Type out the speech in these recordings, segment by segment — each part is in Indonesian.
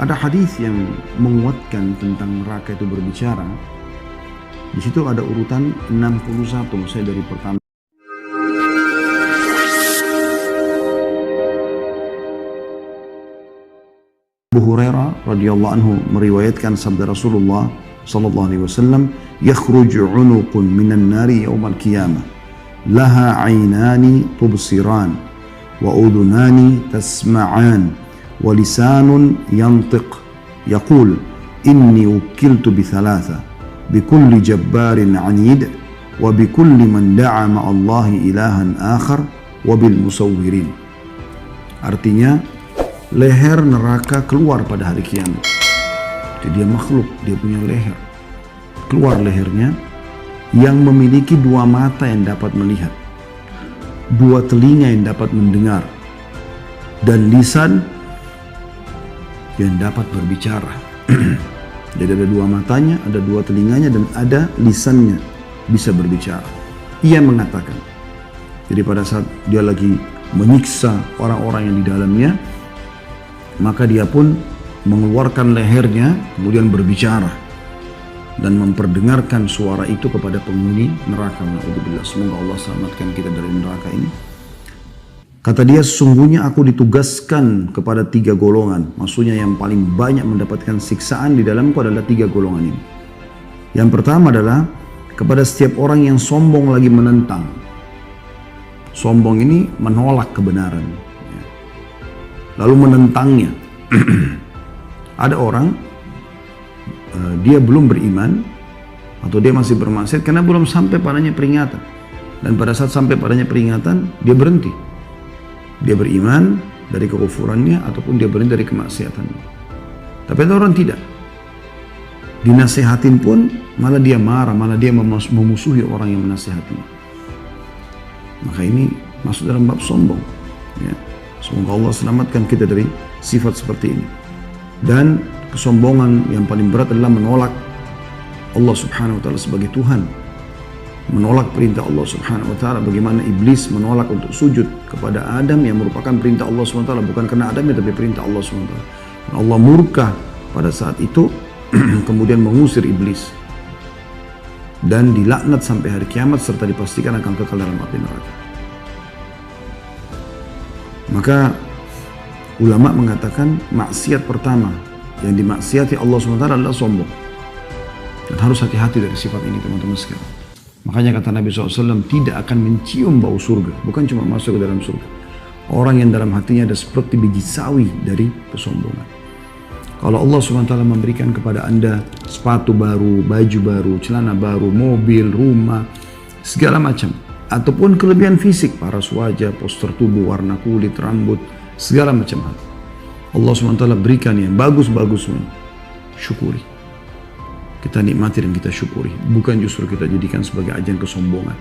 Ada hadis yang menguatkan tentang neraka itu berbicara. Di situ ada urutan 61, saya dari pertama. Abu Hurairah radhiyallahu anhu meriwayatkan sabda Rasulullah sallallahu alaihi wasallam, "Yakhruju 'unuqun minan nari yaumal qiyamah, laha 'ainani tubsiran, wa udhunani tasma'an, wa lisanun yantiq, yaqul inni ukiltu bi thalatha, bi kulli jabbarin 'anid, wa bi kulli man da'a ma'allahi ilahan akhar, wa bil musawwirin." Artinya, leher neraka keluar pada hari kiamat. Jadi dia makhluk, dia punya leher. Keluar lehernya yang memiliki dua mata yang dapat melihat, dua telinga yang dapat mendengar, dan lisan yang dapat berbicara. Jadi ada dua matanya, ada dua telinganya, dan ada lisannya bisa berbicara. Ia mengatakan, jadi pada saat dia lagi menyiksa orang-orang yang di dalamnya, maka dia pun mengeluarkan lehernya kemudian berbicara dan memperdengarkan suara itu kepada penghuni neraka. Na'udzubillah, semoga Allah selamatkan kita dari neraka ini. Kata dia, sesungguhnya aku ditugaskan kepada 3 golongan. Maksudnya yang paling banyak mendapatkan siksaan di dalamku adalah 3 golongan ini. Yang pertama adalah kepada setiap orang yang sombong lagi menentang. Sombong ini menolak kebenaran, lalu menentangnya. Ada orang, dia belum beriman atau dia masih bermaksiat karena belum sampai padanya peringatan. Dan pada saat sampai padanya peringatan, dia berhenti. Dia beriman dari kekufurannya ataupun dia berhenti dari kemaksiatannya. Tapi ada orang tidak. Dinasehatin pun malah dia marah, malah dia memusuhi orang yang menasehatinya. Maka ini masuk dalam bab sombong, ya. Semoga Allah selamatkan kita dari sifat seperti ini. Dan kesombongan yang paling berat adalah menolak Allah subhanahu wa ta'ala sebagai Tuhan. Menolak perintah Allah subhanahu wa ta'ala. Bagaimana iblis menolak untuk sujud kepada Adam yang merupakan perintah Allah subhanahu wa ta'ala. Bukan karena Adamnya, tapi perintah Allah subhanahu wa ta'ala. Allah murka pada saat itu kemudian mengusir iblis. Dan dilaknat sampai hari kiamat serta dipastikan akan kekal dalam api neraka. Maka ulama mengatakan maksiat pertama yang dimaksiati Allah SWT adalah sombong. Dan harus hati-hati dari sifat ini, teman-teman sekalian. Makanya kata Nabi SAW, tidak akan mencium bau surga. Bukan cuma masuk ke dalam surga. Orang yang dalam hatinya ada seperti biji sawi dari kesombongan. Kalau Allah SWT memberikan kepada Anda sepatu baru, baju baru, celana baru, mobil, rumah, segala macam, ataupun kelebihan fisik, paras wajah, postur tubuh, warna kulit, rambut, segala macam hal, Allah SWT berikan yang bagus-bagus, syukuri. Kita nikmati dan kita syukuri. Bukan justru kita jadikan sebagai ajang kesombongan,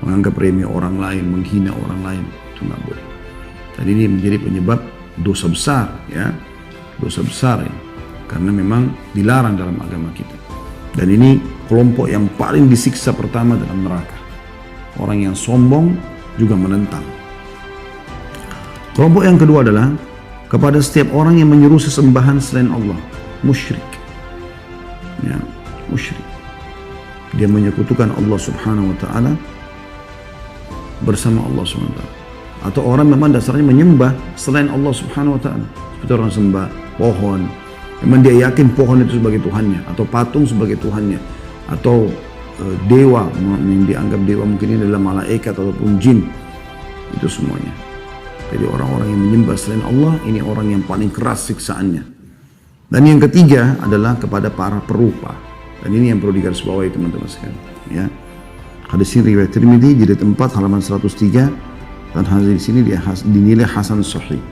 menganggap remeh orang lain, menghina orang lain. Itu nggak boleh. Dan ini menjadi penyebab dosa besar, ya, dosa besar ya, karena memang dilarang dalam agama kita. Dan ini kelompok yang paling disiksa pertama dalam neraka. Orang yang sombong juga menentang. Kelompok yang kedua adalah kepada setiap orang yang menyeru sesembahan selain Allah, musyrik. Ya, musyrik. Dia menyekutukan Allah Subhanahu wa taala bersama Allah Subhanahu wa taala. Atau orang memang dasarnya menyembah selain Allah Subhanahu wa taala. Seperti orang sembah pohon. Memang dia yakin pohon itu sebagai Tuhannya, atau patung sebagai Tuhannya, atau dewa, yang dianggap dewa mungkin ini adalah malaikat ataupun jin. Itu semuanya. Jadi orang-orang yang menyembah selain Allah, ini orang yang paling keras siksaannya. Dan yang ketiga adalah kepada para perupa. Dan ini yang perlu digarisbawahi teman-teman sekalian, ya. Hadis ini riwayat Tirmidzi jilid 4 halaman 103, dan hadis ini dinilai hasan sahih.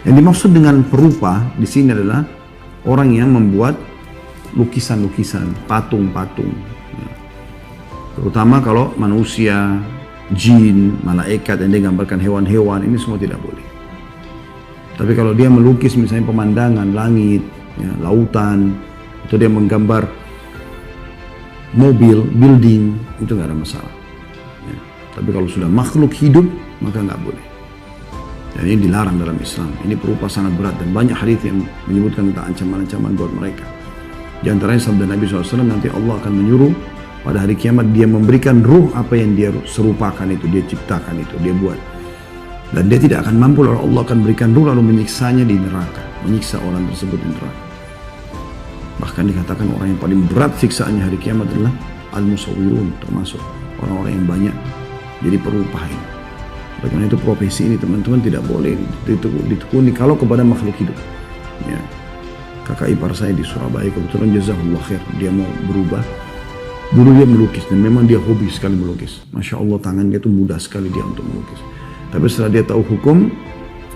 Yang dimaksud dengan perupa di sini adalah orang yang membuat lukisan-lukisan, patung-patung, ya. Terutama kalau manusia, jin, malaikat yang digambarkan hewan-hewan, ini semua tidak boleh. Tapi kalau dia melukis misalnya pemandangan, langit, ya, lautan, atau dia menggambar mobil, building, itu nggak ada masalah. Ya. Tapi kalau sudah makhluk hidup, maka nggak boleh. Dan ini dilarang dalam Islam. Ini berupa sangat berat dan banyak hadis yang menyebutkan tentang ancaman-ancaman buat mereka. Di antaranya sabda Nabi SAW, nanti Allah akan menyuruh pada hari kiamat dia memberikan ruh apa yang dia serupakan itu, dia ciptakan itu, dia buat. Dan dia tidak akan mampu, lalu Allah akan berikan ruh lalu menyiksanya di neraka, menyiksa orang tersebut di neraka. Bahkan dikatakan orang yang paling berat siksaannya hari kiamat adalah al-musawwirun, termasuk orang-orang yang banyak jadi perupa ini. Karena itu profesi ini teman-teman tidak boleh ditekuni kalau kepada makhluk hidup. Ya. Kakak ipar saya di Surabaya kebetulan jazakallah khair, dia mau berubah. Dulu dia melukis dan memang dia hobi sekali melukis. Masya Allah tangan dia tuh mudah sekali dia untuk melukis. Tapi setelah dia tahu hukum,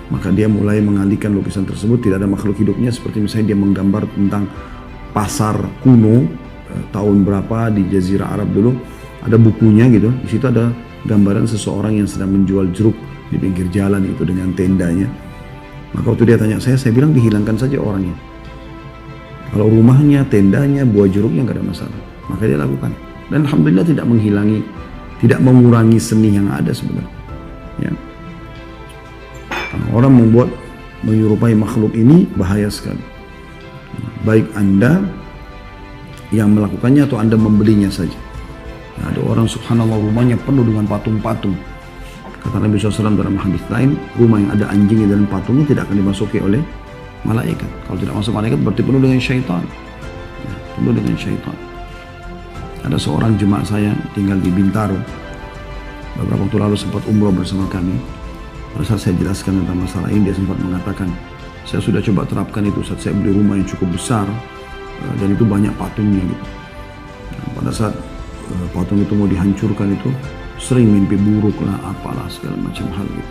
maka dia mulai mengalihkan lukisan tersebut. Tidak ada makhluk hidupnya, seperti misalnya dia menggambar tentang pasar kuno tahun berapa di Jazirah Arab dulu. Ada bukunya gitu, di situ ada gambaran seseorang yang sedang menjual jeruk di pinggir jalan itu dengan tendanya. Maka waktu dia tanya saya bilang dihilangkan saja orangnya. Kalau rumahnya, tendanya, buah jeruknya nggak ada masalah. Maka dia lakukan. Dan alhamdulillah tidak menghilangi, tidak mengurangi seni yang ada sebenarnya. Ya. Orang membuat menyerupai makhluk ini bahaya sekali. Baik Anda yang melakukannya atau Anda membelinya saja. Nah, ada orang subhanallah rumahnya penuh dengan patung-patung. Kata Nabi SAW dalam hadis lain, rumah yang ada anjingnya dan patungnya tidak akan dimasuki oleh malaikat. Kalau tidak masuk malaikat berarti penuh dengan syaitan. Ya, penuh dengan syaitan. Ada seorang jemaah saya tinggal di Bintaro. Beberapa waktu lalu sempat umroh bersama kami. Pada saat saya jelaskan tentang masalah ini, dia sempat mengatakan, saya sudah coba terapkan itu saat saya beli rumah yang cukup besar dan itu banyak patungnya gitu. Nah, pada saat patung itu mau dihancurkan itu sering mimpi buruk lah, apalah segala macam hal gitu.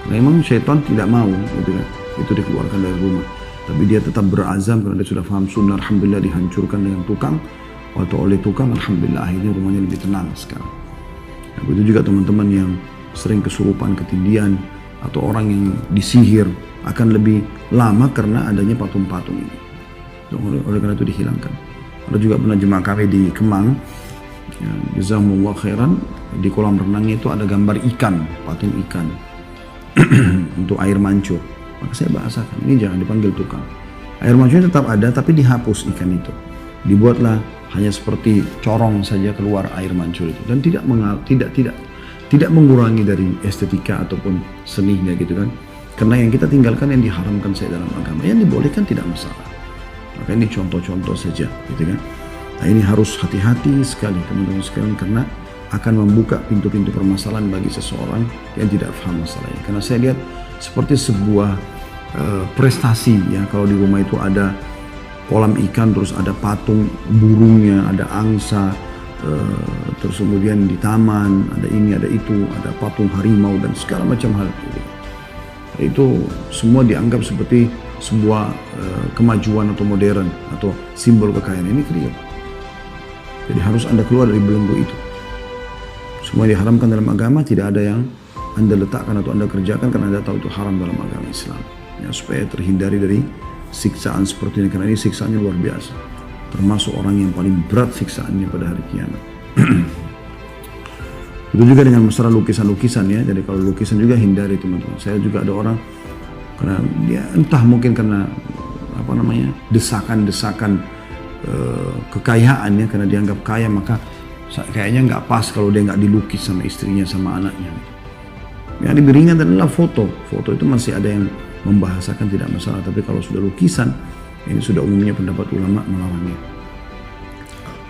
Karena memang syaitan tidak mau gitu kan, itu dikeluarkan dari rumah. Tapi dia tetap berazam karena dia sudah paham sunnah. Alhamdulillah dihancurkan dengan tukang. Waktu oleh tukang, alhamdulillah akhirnya rumahnya lebih tenang sekarang. Nah, begitu juga teman-teman yang sering kesurupan, ketindihan, atau orang yang disihir akan lebih lama karena adanya patung-patung ini. Oleh karena itu dihilangkan. Ada juga pernah jemaah kami di Kemang, ya, jazakumullah khairan, di kolam renangnya itu ada gambar ikan, patung ikan untuk air mancur. Maka saya bahasakan, ini jangan dipanggil tukang. Air mancurnya tetap ada tapi dihapus ikan itu. Dibuatlah hanya seperti corong saja keluar air mancur itu dan tidak mengurangi dari estetika ataupun seninya gitu kan. Karena yang kita tinggalkan yang diharamkan saja dalam agama, yang dibolehkan tidak masalah. Maka ini contoh-contoh saja gitu kan. Nah, ini harus hati-hati sekali teman-teman sekalian karena akan membuka pintu-pintu permasalahan bagi seseorang yang tidak paham masalahnya. Karena saya lihat seperti sebuah prestasi ya, kalau di rumah itu ada kolam ikan, terus ada patung burungnya, ada angsa, terus kemudian di taman ada ini, ada itu, ada patung harimau dan segala macam hal gitu. Itu semua dianggap seperti sebuah kemajuan atau modern atau simbol kekayaan. Ini keliru. Jadi harus Anda keluar dari belenggu itu. Semua diharamkan dalam agama, tidak ada yang Anda letakkan atau Anda kerjakan karena Anda tahu itu haram dalam agama Islam. Ya, supaya terhindari dari siksaan seperti ini, karena ini siksaannya luar biasa. Termasuk orang yang paling berat siksaannya pada hari kiamat. Itu juga dengan masalah lukisan-lukisan ya. Jadi kalau lukisan juga hindari teman-teman. Saya juga ada orang karena dia entah mungkin karena apa namanya desakan-desakan kekayaan ya, karena dianggap kaya maka kayaknya nggak pas kalau dia nggak dilukis sama istrinya sama anaknya. Yang lebih ringan adalah foto. Foto itu masih ada yang membahasakan tidak masalah, tapi kalau sudah lukisan ini sudah umumnya pendapat ulama melarangnya.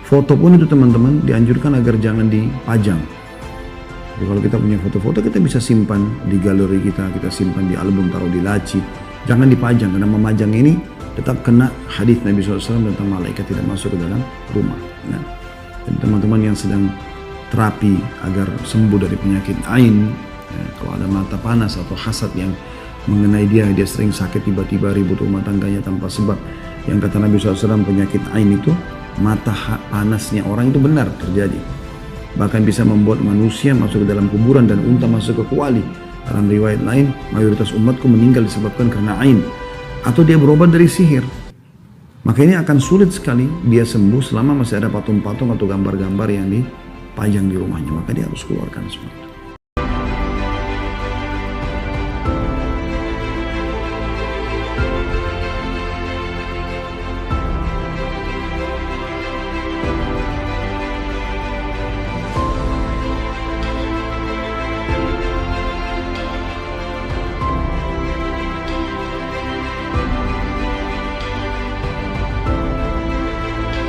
Foto pun itu teman-teman dianjurkan agar jangan dipajang. Jadi kalau kita punya foto-foto kita bisa simpan di galeri kita simpan di album, taruh di laci. Jangan dipajang karena memajang ini tetap kena hadis Nabi SAW tentang malaikat tidak masuk ke dalam rumah. Nah, dan teman-teman yang sedang terapi agar sembuh dari penyakit ain, ya, kalau ada mata panas atau hasad yang mengenai dia sering sakit tiba-tiba ribut rumah tangganya tanpa sebab. Yang kata Nabi SAW penyakit ain itu mata panasnya orang itu benar terjadi. Bahkan bisa membuat manusia masuk ke dalam kuburan dan unta masuk ke kuali. Dalam riwayat lain, mayoritas umatku meninggal disebabkan karena ain. Atau dia berobat dari sihir. Maka ini akan sulit sekali dia sembuh selama masih ada patung-patung atau gambar-gambar yang dipajang di rumahnya. Maka dia harus keluarkan semua.